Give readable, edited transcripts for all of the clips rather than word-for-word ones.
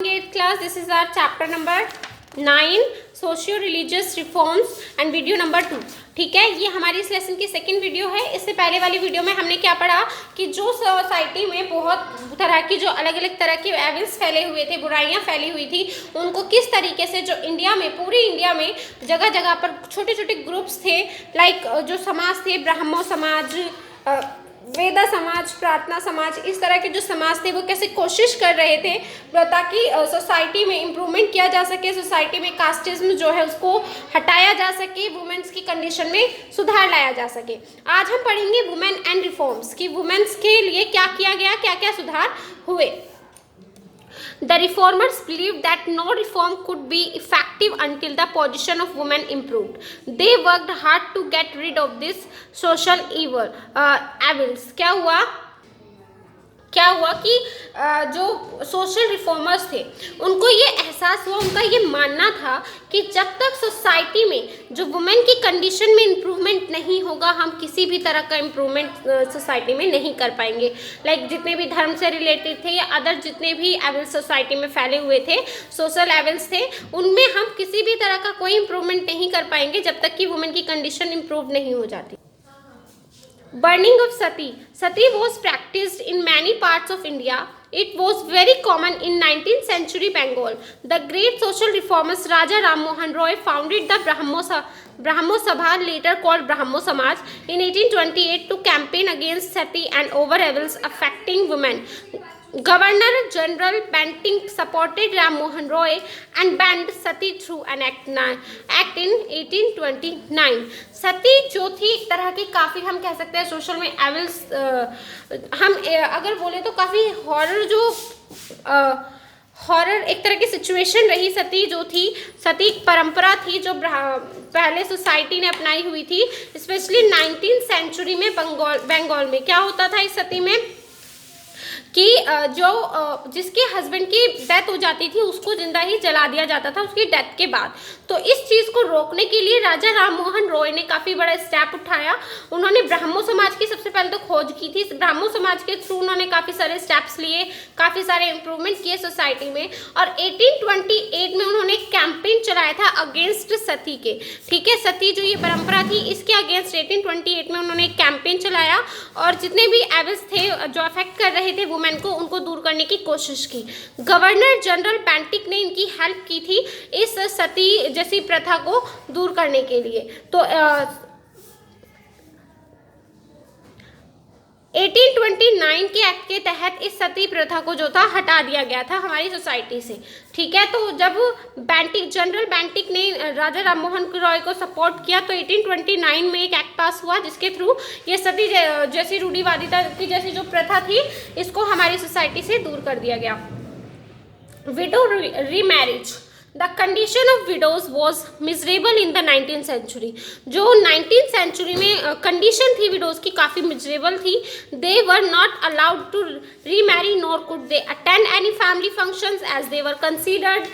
8th class, this is our chapter number 9 socio religious reforms and video number 2। ठीक है, ये हमारी इस लेसन की सेकंड वीडियो है। इससे पहले वाली वीडियो में हमने क्या पढ़ा कि जो सोसाइटी में बहुत तरह की जो अलग अलग तरह की एविल्स फैले हुए थे, बुराइयां फैली हुई थी, उनको किस तरीके से जो इंडिया में, पूरी इंडिया में जगह जगह पर छोटे छोटे ग्रुप्स थे, लाइक जो समाज थे, ब्राह्मण समाज, वेदा समाज, प्रार्थना समाज, इस तरह के जो समाज थे वो कैसे कोशिश कर रहे थे ताकि सोसाइटी में इम्प्रूवमेंट किया जा सके, सोसाइटी में कास्टिज्म जो है उसको हटाया जा सके, वुमेन्स की कंडीशन में सुधार लाया जा सके। आज हम पढ़ेंगे वुमेन एंड रिफॉर्म्स कि वुमेन्स के लिए क्या किया गया, क्या क्या सुधार हुए। The reformers believed that no reform could be effective until the position of women improved. They worked hard to get rid of this social evils. क्या हुआ कि जो सोशल रिफॉर्मर्स थे उनको ये एहसास हुआ, उनका ये मानना था कि जब तक सोसाइटी में जो वुमेन की कंडीशन में इम्प्रूवमेंट नहीं होगा, हम किसी भी तरह का इम्प्रूवमेंट सोसाइटी में नहीं कर पाएंगे। लाइक जितने भी धर्म से रिलेटेड थे या अदर जितने भी एविल्स सोसाइटी में फैले हुए थे, सोशल एविल्स थे, उनमें हम किसी भी तरह का कोई इम्प्रूवमेंट नहीं कर पाएंगे जब तक कि वुमेन की कंडीशन इम्प्रूव नहीं हो जाती। Burning of Sati. Sati was practiced in many parts of India. It was very common in 19th century Bengal. The great social reformers Raja Ram Mohan Roy founded the Brahmo Sabha, later called Brahmo Samaj, in 1828 to campaign against Sati and over evils affecting women. Governor General Banting supported Ram Mohan Roy and banned Sati through an act in 1829. सती जो थी एक तरह की काफ़ी, हम कह सकते हैं सोशल में एविल्स, हम अगर बोले तो काफ़ी हॉरर एक तरह की सिचुएशन रही। सती जो थी, सती एक परंपरा थी जो पहले सोसाइटी ने अपनाई हुई थी, स्पेशली 19th सेंचुरी में बंगाल में। क्या होता था इस सती में कि जो जिसके हस्बैंड की डेथ हो जाती थी उसको जिंदा ही जला दिया जाता था उसकी डेथ के बाद। तो इस चीज़ को रोकने के लिए राजा राम मोहन रॉय ने काफ़ी बड़ा स्टेप उठाया। उन्होंने ब्राह्मो समाज की सबसे पहले तो खोज की थी। ब्राह्मो समाज के थ्रू उन्होंने काफ़ी सारे स्टेप्स लिए, काफ़ी सारे इम्प्रूवमेंट किए सोसाइटी में, और 1828 में उन्होंने एक कैंपेन चलाया था अगेंस्ट सती के। ठीक है, सती जो ये परंपरा थी इसके अगेंस्ट 1828 में उन्होंने एक कैंपेन चलाया और जितने भी एविल्स थे जो अफेक्ट कर रहे थे वुमेन को, उनको दूर करने की कोशिश की। गवर्नर जनरल बैंटिक ने इनकी हेल्प की थी इस सती जैसी प्रथा को दूर करने के लिए। तो 1829 के एक्ट के तहत इस सती प्रथा को जो था हटा दिया गया था हमारी सोसाइटी से। ठीक है, तो जब जनरल बैंटिक ने राजा राम मोहन रॉय को सपोर्ट किया तो 1829 में एक एक्ट पास हुआ जिसके थ्रू ये सती जैसी रूढ़िवादिता की जैसी जो प्रथा थी इसको हमारी सोसाइटी से दूर कर दिया गया। Window remarriage. The condition of widows was miserable in the 19th century. जो 19th century में कंडीशन थी विडोज की काफ़ी मिजरेबल थी। They were not allowed to remarry nor could they attend any family functions as they were considered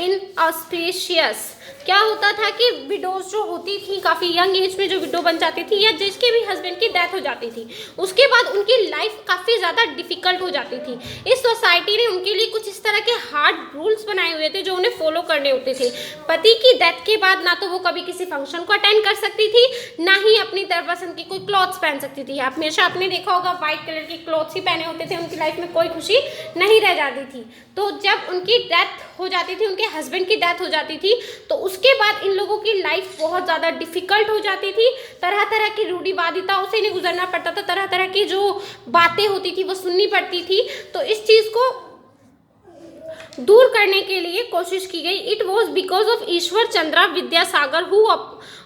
inauspicious. क्या होता था कि विडोज जो होती थी काफ़ी यंग एज में जो विडो बन जाती थी या जिसके भी हस्बैंड की डेथ हो जाती थी उसके बाद उनकी लाइफ काफ़ी ज़्यादा डिफिकल्ट हो जाती थी। इस सोसाइटी ने उनके लिए कुछ इस तरह के हार्ड रूल्स बनाए हुए थे जो उन्हें फॉलो करने होते थे। पति की डेथ के बाद ना तो वो कभी किसी फंक्शन को अटेंड कर सकती थी, ना ही अपनी पसंद की कोई क्लॉथ्स पहन सकती थी। आप हमेशा आपने देखा होगा व्हाइट कलर की क्लॉथ्स ही पहने होते थे, उनकी लाइफ में कोई खुशी नहीं रह जाती थी। तो जब उनकी डेथ हो जाती थी, उनके हस्बैंड की डेथ हो जाती थी, तो उसके बाद इन लोगों की लाइफ बहुत ज़्यादा डिफिकल्ट हो जाती थी। तरह तरह की रूढ़िवादिताओं से इन्हें गुजरना पड़ता था, तरह तरह की जो बातें होती थी वो सुननी पड़ती थी। तो इस चीज़ को दूर करने के लिए कोशिश की गई। It was because of Ishwar Chandra Vidyasagar who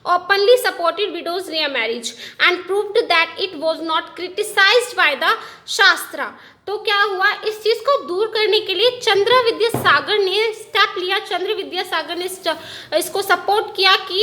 openly supported widows remarriage and proved that it was not criticized by the Shastra. तो क्या हुआ, इस चीज़ को दूर करने के लिए चंद्र विद्यासागर ने स्टेप लिया। चंद्र विद्यासागर ने इसको सपोर्ट किया कि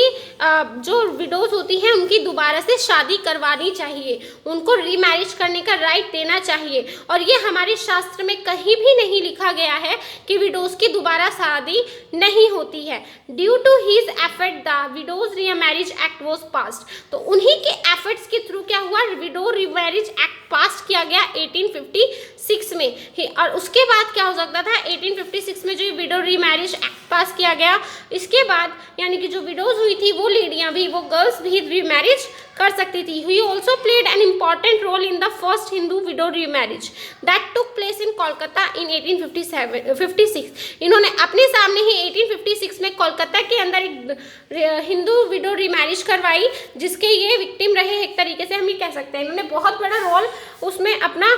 जो विडोज होती हैं उनकी दोबारा से शादी करवानी चाहिए, उनको रीमैरिज करने का राइट देना चाहिए। और ये हमारे शास्त्र में कहीं भी नहीं लिखा गया है कि विडोज की दोबारा शादी नहीं होती है। Due to his effort the widows remarriage act was passed. तो उन्हीं के एफर्ट्स के थ्रू क्या हुआ, विडो रीमैरिज एक्ट पास किया गया 1856 1856 में ही, और उसके बाद क्या हो सकता था 1856 में जो विडो रीमैरिज एक्ट पास किया गया, इसके बाद यानी कि जो विडोज हुई थी वो लेडियां भी, वो गर्ल्स भी रीमैरिज कर सकती थी। He also played an important role in the first Hindu widow remarriage that took place in Kolkata in 1856। इन्होंने अपने सामने ही 1856 में कोलकाता के अंदर एक हिंदू विडो रीमैरिज करवाई, जिसके ये विक्टिम रहे, एक तरीके से हम ये कह सकते हैं। इन्होंने बहुत बड़ा रोल उसमें अपना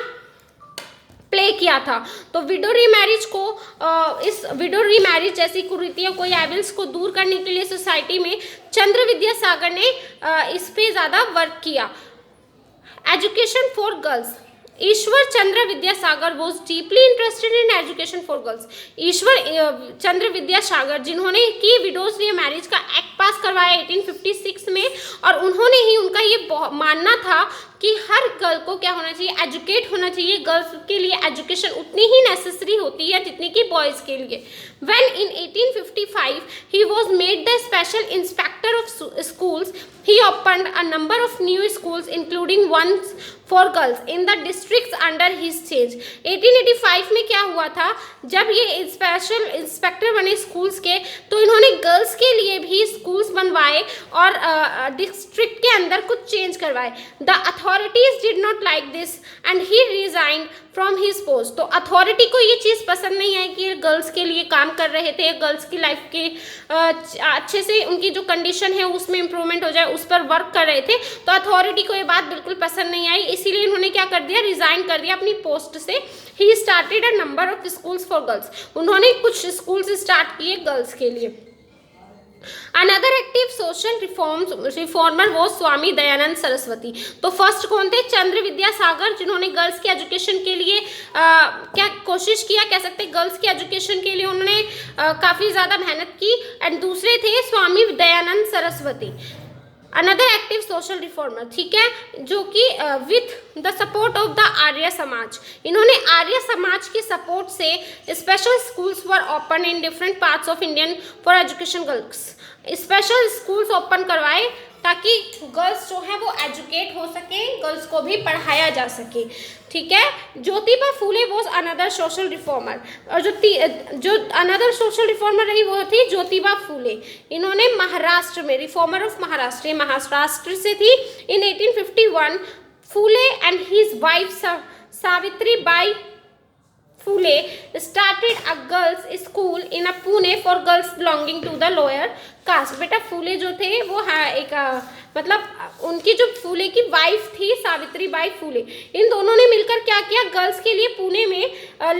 प्ले किया था। तो विडो रीमैरिज को इस विडो रीमैरिज जैसी कुरीतियों को, एविल्स को दूर करने के लिए सोसाइटी में चंद्र विद्यासागर ने इस पे ज़्यादा वर्क किया। Education for girls, Ishwar Chandra Vidyasagar was deeply interested in education for girls. Ishwar Chandra Vidyasagar जिन्होंने की विडोज रीमैरिज का एक्ट पास करवाया 1856 में, और उन्होंने ही, उनका ये मानना था कि हर गर्ल को क्या होना चाहिए, एजुकेट होना चाहिए। गर्ल्स के लिए एजुकेशन उतनी ही नेसेसरी होती है जितनी कि बॉयज़ के लिए। When in 1855 he was made the special inspector of schools, he opened a number of new schools including ones for girls in the districts under his change। 1885 में क्या हुआ था, जब ये स्पेशल इंस्पेक्टर बने स्कूल्स के, तो इन्होंने गर्ल्स के लिए भी स्कूल्स बनवाए और डिस्ट्रिक्ट के अंदर कुछ चेंज करवाए। The authorities did not like this and he resigned from his post. तो अथॉरिटी को ये चीज़ पसंद नहीं आई कि गर्ल्स के लिए काम कर रहे थे, गर्ल्स की लाइफ के अच्छे से उनकी जो कंडीशन है उसमें इम्प्रूवमेंट हो जाए, उस पर वर्क कर रहे थे। तो अथॉरिटी को ये बात बिल्कुल पसंद नहीं आई, इसीलिए इन्होंने क्या कर दिया, रिजाइन कर दिया अपनी पोस्ट से। He started a number of schools for girls, उन्होंने कुछ स्कूल्स स्टार्ट किए गर्ल्स के लिए। Another active social reformer was स्वामी दयानंद सरस्वती। तो फर्स्ट कौन थे, चंद्र विद्यासागर, जिन्होंने गर्ल्स के एजुकेशन के लिए क्या कोशिश किया, कह सकते गर्ल्स के एजुकेशन के लिए उन्होंने काफ़ी ज़्यादा मेहनत की। एंड दूसरे थे Swami Dayanand Saraswati, another active social reformer, ठीक है, जो कि with the support of the Arya Samaj, इन्होंने आर्य समाज के सपोर्ट से special schools were open in different parts of Indian for education girls. Special schools open करवाए ताकि गर्ल्स जो है वो एजुकेट हो सके, गर्ल्स को भी पढ़ाया जा सके, ठीक है। Jyotiba Phule was another social reformer, और जो अनदर सोशल रिफॉर्मर रही वो थी ज्योतिबा फूले। इन्होंने महाराष्ट्र में, रिफॉर्मर ऑफ महाराष्ट्र, महाराष्ट्र से थी। In 1851 Phule and his wife Savitri Bai Phule started a girls school in a Pune for girls belonging to the lower caste। बेटा फूले जो थे वो एक मतलब उनकी जो फूले की वाइफ थी सावित्री बाई फूले, इन दोनों ने मिलकर क्या किया, गर्ल्स के लिए पुणे में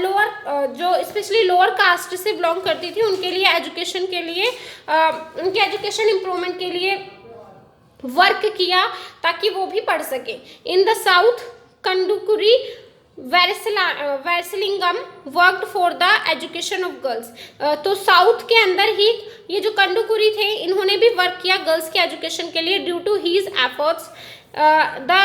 लोअर जो स्पेशली लोअर कास्ट से बिलोंग करती थी उनके लिए एजुकेशन के लिए उनके एजुकेशन इम्प्रूवमेंट के लिए वर्क किया ताकि वो भी पढ़ सके। In the south Kandukuri Veeresalingam worked for the education of girls. तो साउथ के अंदर ही ये जो कंडुकुरी थे इन्होंने भी वर्क किया गर्ल्स के एजुकेशन के लिए। Due to his efforts the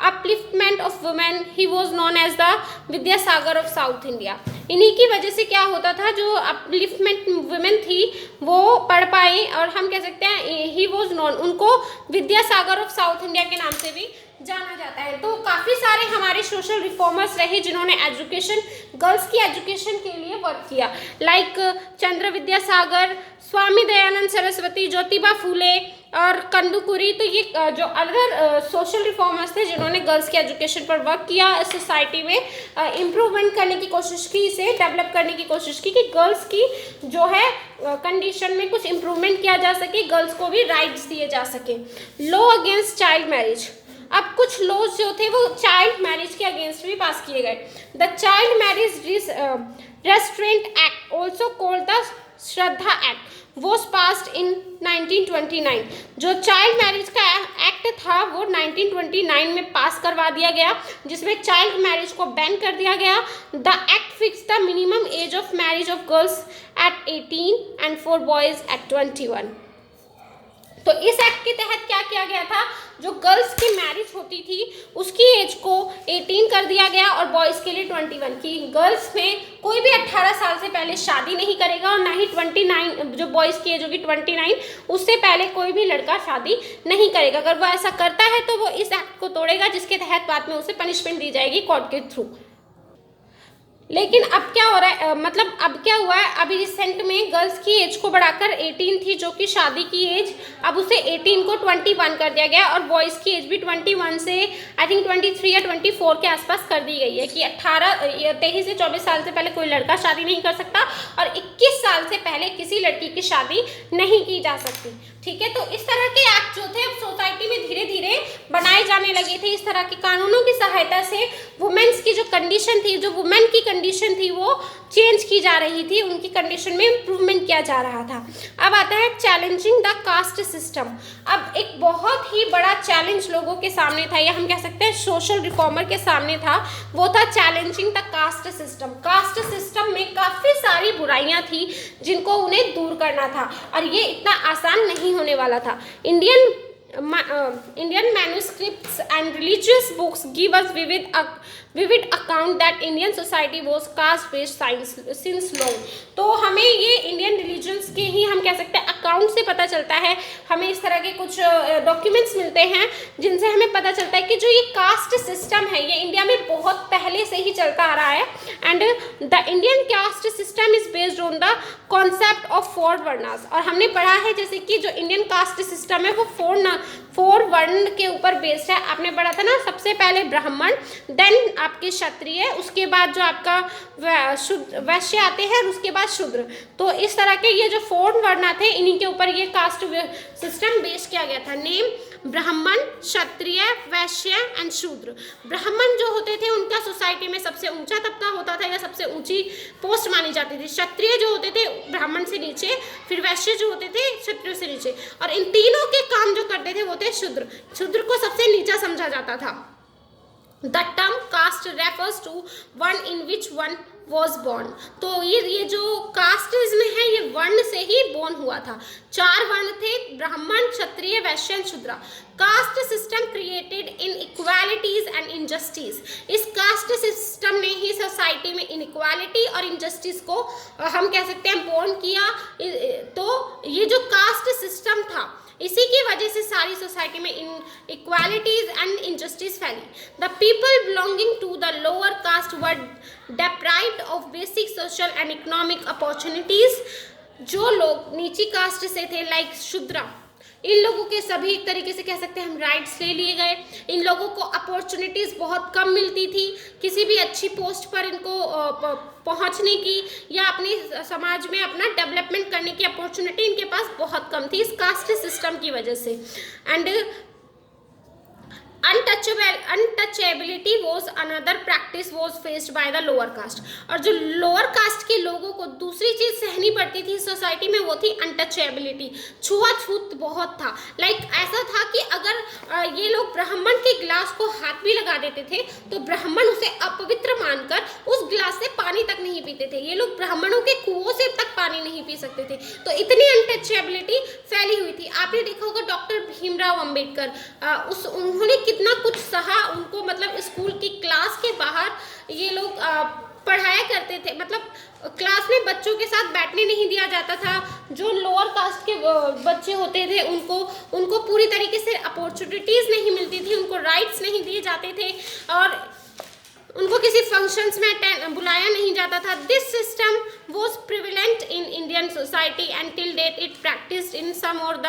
upliftment of women he was known as the Vidyasagar of South India. इन्हीं की वजह से क्या होता था, जो अपलिफ्टमेंट वुमेन थी वो पढ़ पाए, और हम कह सकते हैं ही वॉज नोन, उनको विद्यासागर ऑफ साउथ इंडिया के नाम से भी जाना जाता है। तो काफ़ी सारे हमारे सोशल रिफॉर्मर्स रहे जिन्होंने एजुकेशन, गर्ल्स की एजुकेशन के लिए वर्क किया, लाइक चंद्र विद्यासागर, स्वामी दयानंद सरस्वती, ज्योतिबा फूले और कंदुकुरी। तो ये जो अदर सोशल रिफॉर्मर्स थे जिन्होंने गर्ल्स के एजुकेशन पर वर्क किया, सोसाइटी में इम्प्रूवमेंट करने की कोशिश की, इसे डेवलप करने की कोशिश की कि गर्ल्स की जो है कंडीशन में कुछ इम्प्रूवमेंट किया जा सके, गर्ल्स को भी राइट्स दिए जा सके। लॉ अगेंस्ट चाइल्ड मैरिज, अब कुछ लॉज जो थे वो चाइल्ड मैरिज के अगेंस्ट भी पास किए गए। The child marriage restaurant act also called the Shraddha act was passed in 1929। जो चाइल्ड मैरिज का एक्ट था वो 1929 में पास करवा दिया गया, जिसमें चाइल्ड मैरिज को बैन कर दिया गया। The act fix the minimum age of marriage of girls at 18 and for boys at 21। तो इस एक्ट के तहत क्या किया गया था, जो गर्ल्स की मैरिज होती थी उसकी एज को 18 कर दिया गया और बॉयज़ के लिए 21 की। गर्ल्स में कोई भी 18 साल से पहले शादी नहीं करेगा, और ना ही 29, जो बॉयज़ की एज होगी 29, उससे पहले कोई भी लड़का शादी नहीं करेगा। अगर वो ऐसा करता है तो वो इस एक्ट को तोड़ेगा, जिसके तहत बाद में उसे पनिशमेंट दी जाएगी कोर्ट के थ्रू। लेकिन अब क्या हो रहा है, मतलब अब क्या हुआ है, अभी रिसेंट में गर्ल्स की एज को बढ़ाकर 18 थी जो कि शादी की एज, अब उसे 18 को 21 कर दिया गया और बॉयज़ की एज भी 21 से आई थिंक 23 या 24 के आसपास कर दी गई है कि 23 से 24 साल से पहले कोई लड़का शादी नहीं कर सकता और 21 साल से पहले किसी लड़की की शादी नहीं की जा सकती। ठीक है, तो इस तरह के एक्ट जो थे सोसाइटी में धीरे धीरे बनाए जाने लगे थे। इस तरह के कानूनों की सहायता से वुमेन्स की जो कंडीशन थी, जो वुमेन की कंडीशन थी, वो चेंज की जा रही थी, उनकी कंडीशन में इम्प्रूवमेंट किया जा रहा था। अब आता है चैलेंजिंग द कास्ट सिस्टम। अब एक बहुत ही बड़ा चैलेंज लोगों के सामने था, या हम कह सकते हैं सोशल रिफॉर्मर के सामने था, वो था challenging the caste system. Caste system में काफ़ी सारी बुराइयां थी जिनको उन्हें दूर करना था और ये इतना आसान नहीं होने वाला था। Indian manuscripts and religious books give us vivid account that Indian society was caste based since long। तो हमें ये इंडियन रिलीजन्स के ही हम कह सकते हैं अकाउंट से पता चलता है, हमें इस तरह के कुछ डॉक्यूमेंट्स मिलते हैं जिनसे हमें पता चलता है कि जो ये कास्ट सिस्टम है ये इंडिया में बहुत पहले से ही चलता आ रहा है। And the Indian caste system is based on the concept of 4 varnas. और हमने पढ़ा है जैसे कि जो इंडियन कास्ट सिस्टम है वो 4 वर्ण के ऊपर बेस्ड है। आपने पढ़ा था ना, सबसे पहले ब्राह्मण, देन आपके क्षत्रिय, उसके बाद जो आपका वैश्य आते हैं और उसके बाद शूद्र। तो इस तरह के ये जो 4 वर्ण थे इन्हीं के ऊपर ये कास्ट सिस्टम बेस किया गया था। नेम ब्राह्मण, क्षत्रिय, वैश्य एंड शूद्र। ब्राह्मण जो होते थे उनका सोसाइटी में सबसे ऊंचा तबका होता था या सबसे ऊंची पोस्ट मानी जाती थी। क्षत्रिय जो होते थे ब्राह्मण से नीचे, फिर वैश्य जो होते थे क्षत्रिय से नीचे, और इन तीनों के काम जो करते थे वो थे शूद्र। शूद्र को सबसे नीचा समझा जाता था। The term caste refers to one in which one was born। तो ये जो कास्टिज्म है ये वर्ण से ही बोर्न हुआ था। 4 वर्ण थे, ब्राह्मण, क्षत्रिय, वैश्य, शूद्र। Caste system created in equalities and injustice. इस कास्ट सिस्टम ने ही सोसाइटी में इनइक्वालिटी और इनजस्टिस को हम कह सकते हैं बोर्न किया। तो ये जो कास्ट सिस्टम था इसी की वजह से सारी सोसाइटी में इनइक्वालिटीज एंड इनजस्टिस फैली। The people belonging to the lower caste were deprived of basic social and economic opportunities. जो लोग नीची कास्ट से थे लाइक शूद्र, इन लोगों के सभी एक तरीके से कह सकते हैं हम राइट्स ले लिए गए। इन लोगों को अपॉर्चुनिटीज़ बहुत कम मिलती थी किसी भी अच्छी पोस्ट पर इनको पहुंचने की या अपने समाज में अपना डेवलपमेंट करने की अपॉर्चुनिटी इनके पास बहुत कम थी इस कास्ट सिस्टम की वजह से। And untouchability was another practice was faced by the lower cast. और जो लोअर कास्ट के लोगों को दूसरी चीज़ सहनी पड़ती थी सोसाइटी में वो थी अनटचेबिलिटी। छुआछूत बहुत था। लाइक ऐसा था कि अगर ये लोग ब्राह्मण के गिलास को हाथ भी लगा देते थे तो ब्राह्मण उसे अपवित्र मानकर उस गिलास से पानी तक नहीं पीते थे। ये लोग ब्राह्मणों के कुओं से तक पानी नहीं पी सकते थे। तो इतनी अनटचेबिलिटी फैली हुई थी। आपने देखा होगा डॉक्टर भीमराव अंबेडकर, उन्होंने कितना कुछ सहा। उनको मतलब स्कूल की क्लास के बाहर ये लोग पढ़ाया करते थे, मतलब क्लास में बच्चों के साथ बैठने नहीं दिया जाता था। जो लोअर कास्ट के बच्चे होते थे उनको पूरी तरीके से अपॉर्चुनिटीज़ नहीं मिलती थी, उनको राइट्स नहीं दिए जाते थे और उनको किसी फंक्शंस में बुलाया नहीं जाता था। This system was prevalent in Indian society and till date it practised in some or the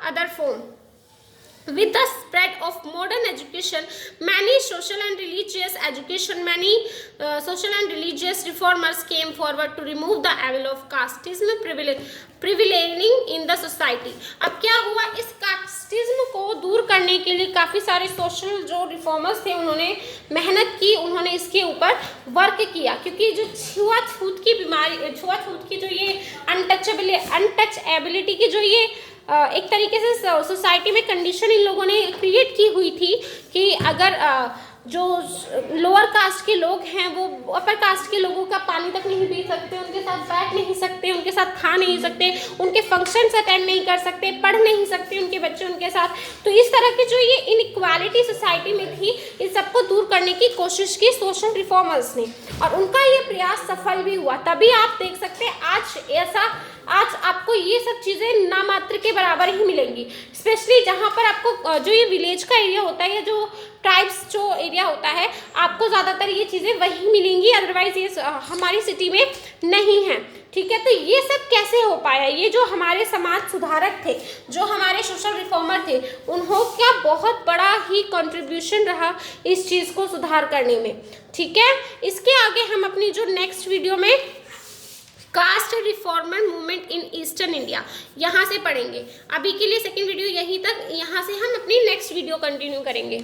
other form. With the spread of modern education, many social and religious reformers came forward to remove the evil of casteism prevailing in the society। अब क्या हुआ, इस casteism को दूर करने के लिए काफ़ी सारे सोशल जो रिफॉर्मर्स थे उन्होंने मेहनत की, उन्होंने इसके ऊपर वर्क किया। क्योंकि जो छुआछूत की बीमारी, छुआछूत की जो ये अनटचेबिलिटी की जो ये एक तरीके से सोसाइटी में कंडीशन इन लोगों ने क्रिएट की हुई थी कि अगर जो लोअर कास्ट के लोग हैं वो अपर कास्ट के लोगों का पानी तक नहीं पी सकते, उनके साथ बैठ नहीं सकते, उनके साथ खा नहीं सकते, उनके फंक्शंस अटेंड नहीं कर सकते, पढ़ नहीं सकते उनके बच्चे उनके साथ। तो इस तरह की जो ये इनइक्वालिटी सोसाइटी में थी, इन सबको दूर करने की कोशिश की सोशल रिफॉर्मर्स ने, और उनका ये प्रयास सफल भी हुआ। तभी आप देख सकते हैं आज आपको ये सब चीज़ें नामात्र के बराबर ही मिलेंगी, स्पेशली जहाँ पर आपको जो ये विलेज का एरिया होता है या जो ट्राइब्स जो एरिया होता है, आपको ज़्यादातर ये चीज़ें वहीं मिलेंगी, अदरवाइज ये हमारी सिटी में नहीं है। ठीक है, तो ये सब कैसे हो पाया? ये जो हमारे समाज सुधारक थे, जो हमारे सोशल रिफॉर्मर थे, उन्होंने बहुत बड़ा ही कंट्रीब्यूशन रहा इस चीज़ को सुधार करने में। ठीक है, इसके आगे हम अपनी जो नेक्स्ट वीडियो में caste reformer movement in eastern India यहाँ से पढ़ेंगे। अभी के लिए सेकेंड वीडियो यहीं तक, यहाँ से हम अपनी नेक्स्ट वीडियो कंटिन्यू करेंगे।